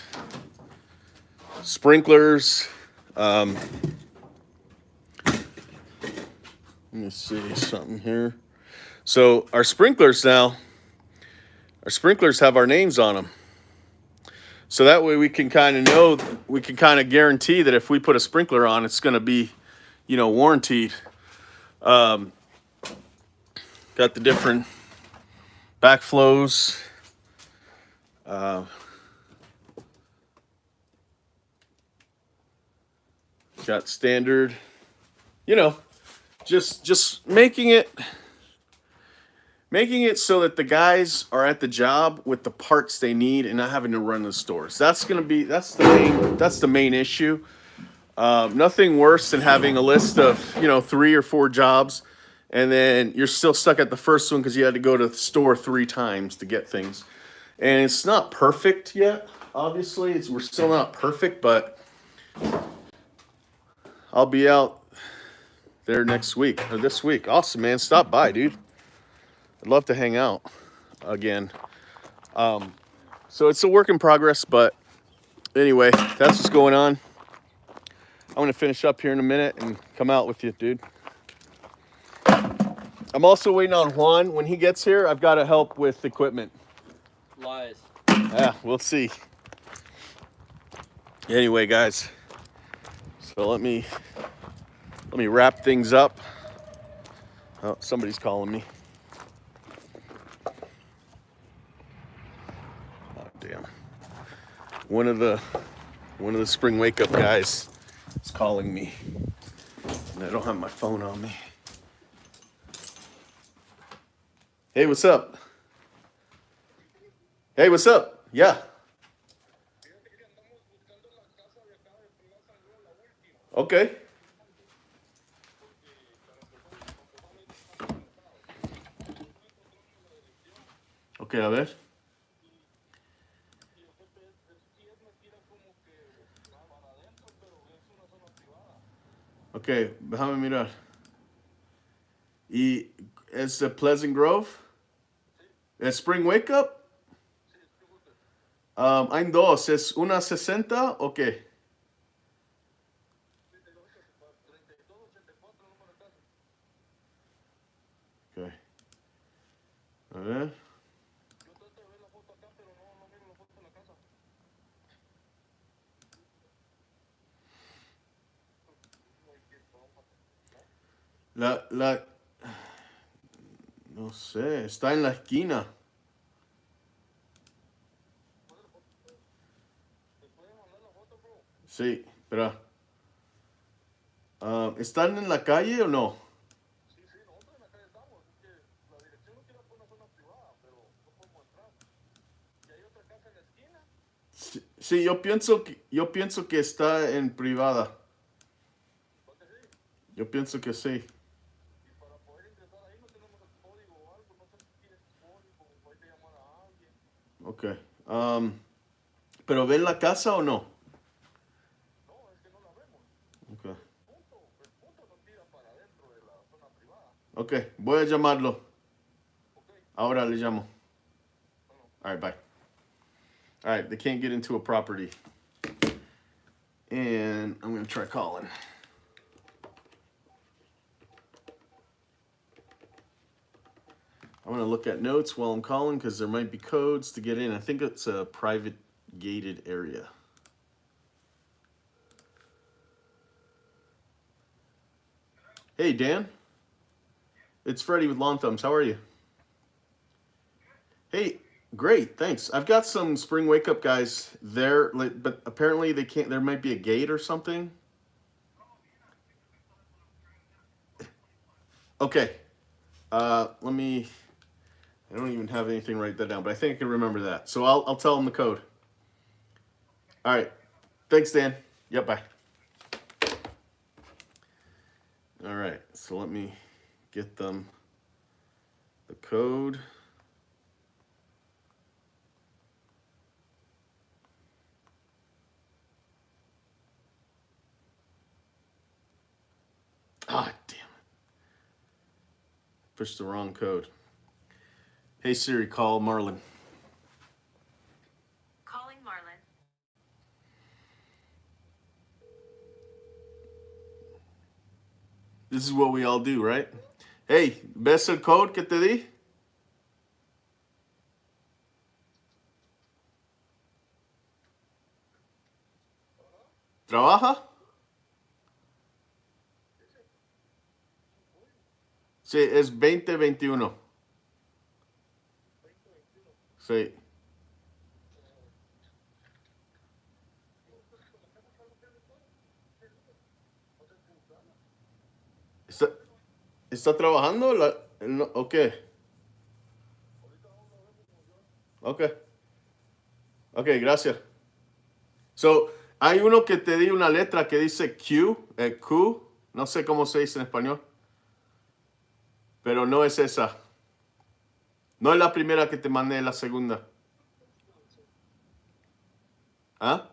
sprinklers. Let me see something here. So our sprinklers have our names on them. So that way we can kind of guarantee that if we put a sprinkler on, it's going to be, warranted. Got the different backflows. Got standard, just making it so that the guys are at the job with the parts they need and not having to run the stores. That's the main issue. Nothing worse than having a list of 3 or 4 jobs, and then you're still stuck at the first one because you had to go to the store 3 times to get things. And it's not perfect yet, obviously. We're still not perfect, but I'll be out there next week or this week. Awesome, man. Stop by, dude. I'd love to hang out again. So it's a work in progress, but anyway, that's what's going on. I'm going to finish up here in a minute and come out with you, dude. I'm also waiting on Juan. When he gets here, I've got to help with equipment. Lies. Yeah, we'll see. Anyway, guys. So let me wrap things up. Oh, somebody's calling me. Oh, damn. One of the spring wake up guys is calling me. And I don't have my phone on me. Hey, what's up? Hey, what's up? Yeah. Okay. Okay, a ver. Ok, déjame mirar. ¿Y es Pleasant Grove? ¿Es Spring Wake Up? Hay dos. ¿Es una 60 o qué? Ok. A ver. La, no sé, está en la esquina. Sí, espera. ¿Están en la calle o no? Sí, sí, yo pienso que está en privada. Yo pienso que sí. Ok. Um, ¿Pero ven la casa o no? Ok. Ok, voy a llamarlo. Ahora le llamo. All right, bye. All right, they can't get into a property. And I'm going to try calling. I'm going to look at notes while I'm calling because there might be codes to get in. I think it's a private gated area. Hey, Dan. It's Freddie with Long Thumbs. How are you? Hey, great, thanks. I've got some spring wake up guys there, but apparently they can't. There might be a gate or something. Okay. Let me. I don't even have anything to write that down, but I think I can remember that. So I'll tell them the code. All right. Thanks, Dan. Yep. Bye. All right. So let me get them the code. Ah, damn it. Pushed the wrong code. Hey Siri, call Marlon. Calling Marlon. This is what we all do, right? Hey, ¿ves el code que te di? ¿Trabaja? Sí, es 2021. Sí. ¿Está, está trabajando? Ok. Ok. Ok, gracias. So, hay uno que te di una letra que dice Q. No sé cómo se dice en español. Pero no es esa. No es la primera que te mandé, es la segunda. ¿Ah?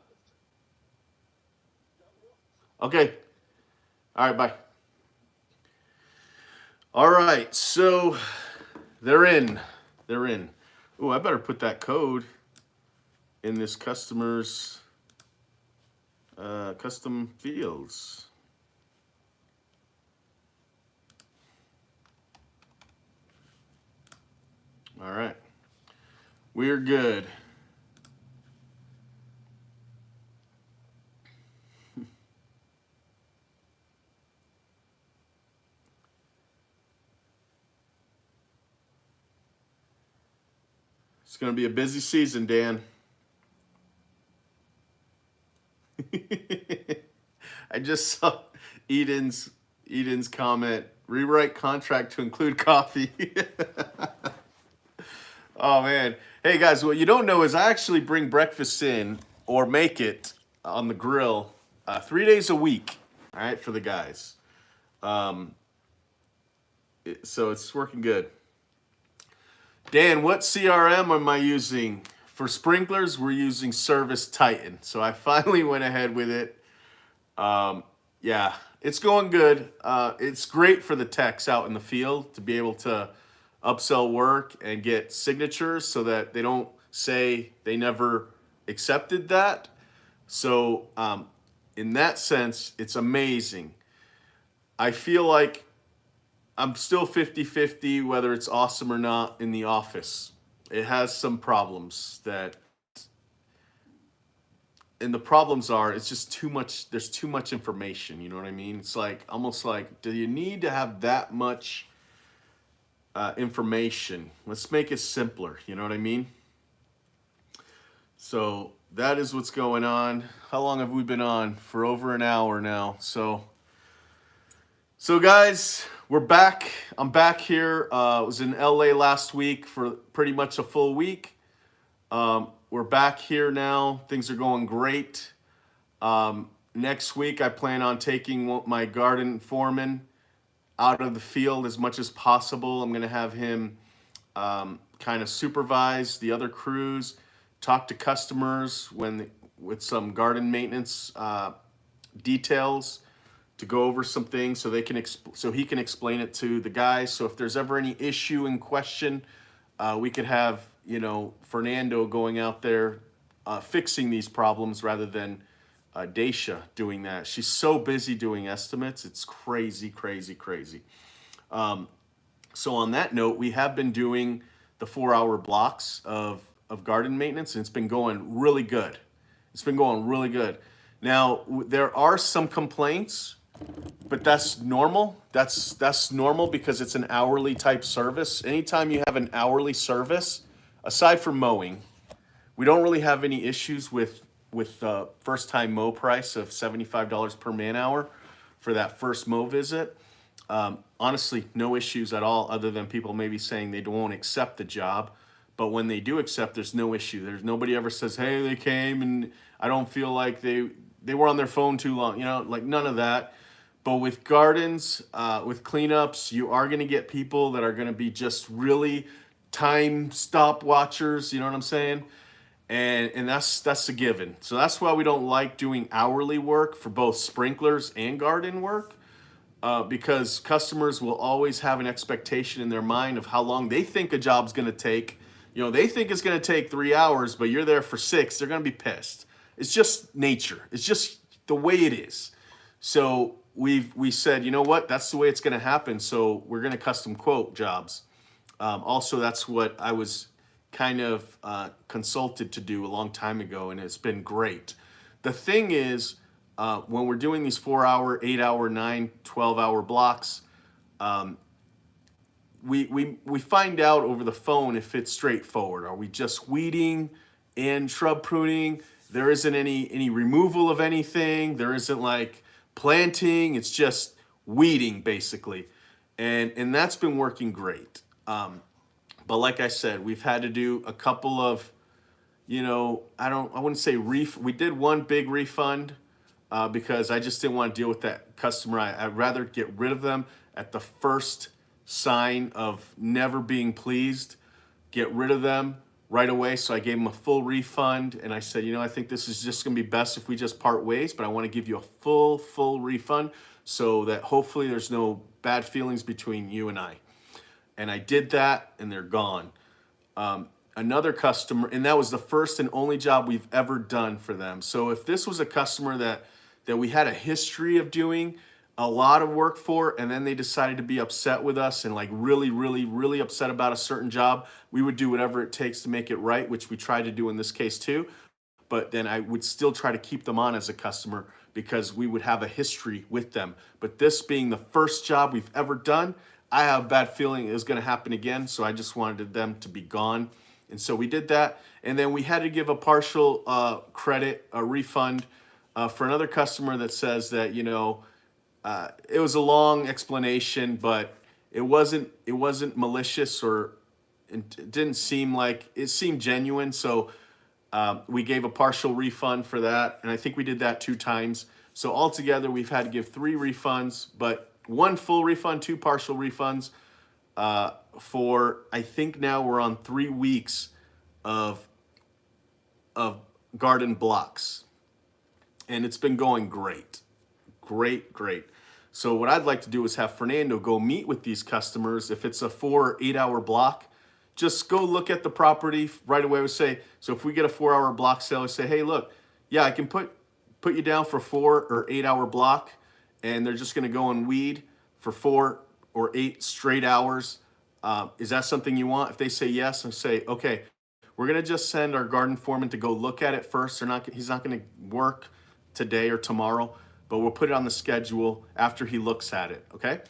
Ok. All right, bye. All right, so they're in. They're in. Ooh, I better put that code in this customer's custom fields. All right. We're good. It's going to be a busy season, Dan. I just saw Eden's comment. Rewrite contract to include coffee. Oh man. Hey guys, what you don't know is I actually bring breakfast in or make it on the grill 3 days a week. All right, for the guys. So it's working good. Dan, what CRM am I using? For sprinklers, we're using Service Titan. So I finally went ahead with it. Yeah, it's going good. It's great for the techs out in the field to be able to upsell work and get signatures so that they don't say they never accepted that. So in that sense, it's amazing. I feel like I'm still 50-50 whether it's awesome or not in the office. It has some problems that, and the problems are it's just too much, there's too much information, you know what I mean? It's like almost like, do you need to have that much information? Let's make it simpler, you know what I mean? So that is what's going on. How long have we been on? For over an hour now. So guys, we're back. I'm back here. I was in LA last week for pretty much a full week. We're back here now. Things are going great. Next week, I plan on taking my garden foreman out of the field as much as possible. I'm going to have him kind of supervise the other crews, talk to customers with some garden maintenance details, to go over some things so they can so he can explain it to the guys. So if there's ever any issue in question, we could have, you know, Fernando going out there fixing these problems rather than Daisha doing that. She's so busy doing estimates. It's crazy, crazy, crazy. So on that note, we have been doing the 4-hour blocks of garden maintenance, and it's been going really good. It's been going really good. Now, there are some complaints, but that's normal. That's normal because it's an hourly type service. Anytime you have an hourly service, aside from mowing, we don't really have any issues with the first time mow price of $75 per man hour for that first mow visit. Honestly, no issues at all, other than people maybe saying they won't accept the job. But when they do accept, there's no issue. There's nobody ever says, hey, they came and I don't feel like they were on their phone too long, you know, like none of that. But with gardens, with cleanups, you are going to get people that are going to be just really time stop watchers, you know what I'm saying? And that's a given. So that's why we don't like doing hourly work for both sprinklers and garden work, because customers will always have an expectation in their mind of how long they think a job's going to take. You know, they think it's going to take 3 hours, but you're there for 6. They're going to be pissed. It's just nature. It's just the way it is. So we said, you know what? That's the way it's going to happen. So we're going to custom quote jobs. Also, that's what I was kind of consulted to do a long time ago, and it's been great. The thing is, when we're doing these 4-hour, 8-hour, 9, 12-hour blocks, we find out over the phone if it's straightforward. Are we just weeding and shrub pruning? There isn't any removal of anything. There isn't like planting. It's just weeding basically, and that's been working great. But like I said, we've had to do a couple of, you know, I wouldn't say we did one big refund because I just didn't want to deal with that customer. I'd rather get rid of them at the first sign of never being pleased, get rid of them right away. So I gave them a full refund, and I said, you know, I think this is just going to be best if we just part ways, but I want to give you a full refund so that hopefully there's no bad feelings between you and I. And I did that, and they're gone. Another customer, and that was the first and only job we've ever done for them. So if this was a customer that we had a history of doing a lot of work for, and then they decided to be upset with us and like really upset about a certain job, we would do whatever it takes to make it right, which we tried to do in this case too. But then I would still try to keep them on as a customer because we would have a history with them. But this being the first job we've ever done, I have a bad feeling it was going to happen again. So I just wanted them to be gone. And so we did that. And then we had to give a partial credit, a refund for another customer that says that, you know, it was a long explanation, but it wasn't malicious or it didn't seem like it seemed genuine. So we gave a partial refund for that, and I think we did that 2 times. So altogether, we've had to give 3 refunds, but 1 full refund, 2 partial refunds. For I think now we're on 3 weeks of garden blocks, and it's been going great. Great. So what I'd like to do is have Fernando go meet with these customers. If it's a 4 or 8 hour block, just go look at the property right away. We say, so if we get a 4 hour block sale, we say, hey, look, yeah, I can put you down for 4 or 8 hour block, and they're just going to go and weed for 4 or 8 straight hours. Is that something you want? If they say yes, I say, okay, we're going to just send our garden foreman to go look at it first. He's not going to work today or tomorrow, but we'll put it on the schedule after he looks at it, okay?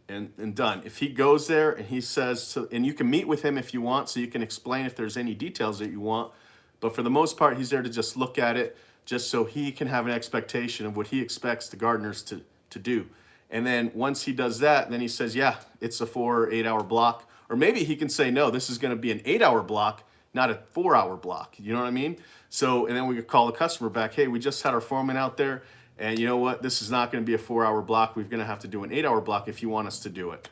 And done. If he goes there and he says, and you can meet with him if you want, so you can explain if there's any details that you want, but for the most part, he's there to just look at it, just so he can have an expectation of what he expects the gardeners to do. And then once he does that, then he says, yeah, it's a 4 or 8 hour block. Or maybe he can say, no, this is going to be an 8 hour block, not a 4 hour block. You know what I mean? So, and then we could call the customer back. Hey, we just had our foreman out there, and you know what? This is not going to be a 4 hour block. We're going to have to do an 8 hour block if you want us to do it.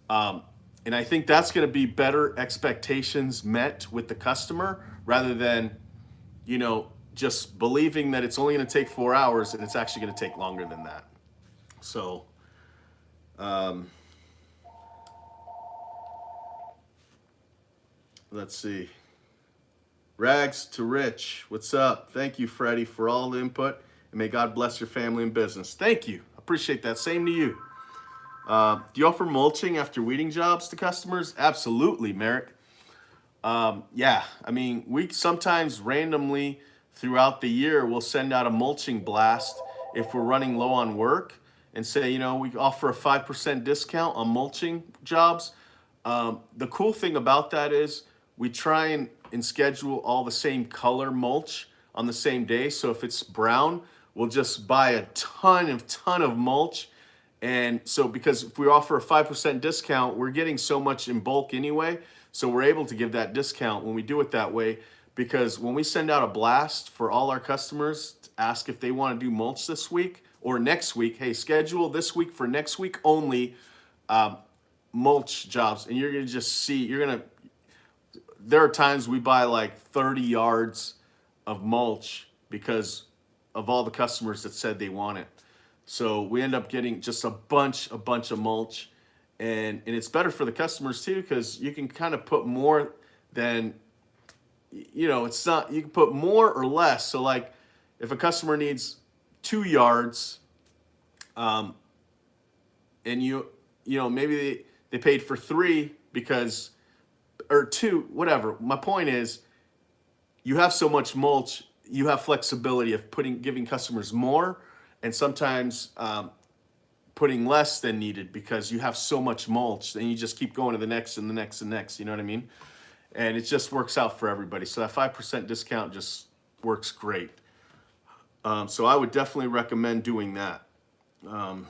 And I think that's going to be better expectations met with the customer, rather than, you know, just believing that it's only going to take 4 hours and it's actually going to take longer than that. So, let's see. Rags to Rich, what's up? Thank you, Freddie, for all the input, and may God bless your family and business. Thank you. Appreciate that. Same to you. Do you offer mulching after weeding jobs to customers? Absolutely, Merrick. Yeah, I mean, we sometimes randomly throughout the year we'll send out a mulching blast if we're running low on work, and say, you know, we offer a 5% discount on mulching jobs. The cool thing about that is we try and schedule all the same color mulch on the same day. So if it's brown, we'll just buy a ton of mulch. And so because if we offer a 5% discount, we're getting so much in bulk anyway. So we're able to give that discount when we do it that way, because when we send out a blast for all our customers to ask if they want to do mulch this week or next week, hey, schedule this week for next week only mulch jobs. And you're going to just see, there are times we buy like 30 yards of mulch because of all the customers that said they want it. So we end up getting just a bunch of mulch, and it's better for the customers too, because you can kind of put more than, you know, it's not, you can put more or less. So like if a customer needs 2 yards, and you know, maybe they paid for 3 because, or 2, whatever. My point is, you have so much mulch, you have flexibility of giving customers more, and sometimes putting less than needed because you have so much mulch, and you just keep going to the next and the next and next. You know what I mean? And it just works out for everybody. So that 5% discount just works great. So I would definitely recommend doing that. All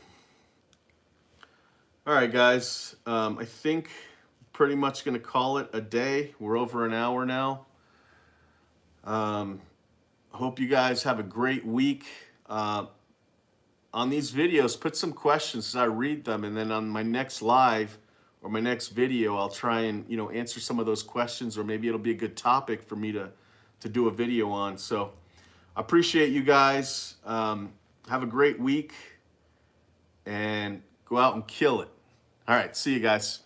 right, guys. I think pretty much going to call it a day. We're over an hour now. Hope you guys have a great week. On these videos, put some questions as I read them, and then on my next live or my next video, I'll try and, you know, answer some of those questions, or maybe it'll be a good topic for me to do a video on. So I appreciate you guys. Have a great week and go out and kill it. All right, see you guys.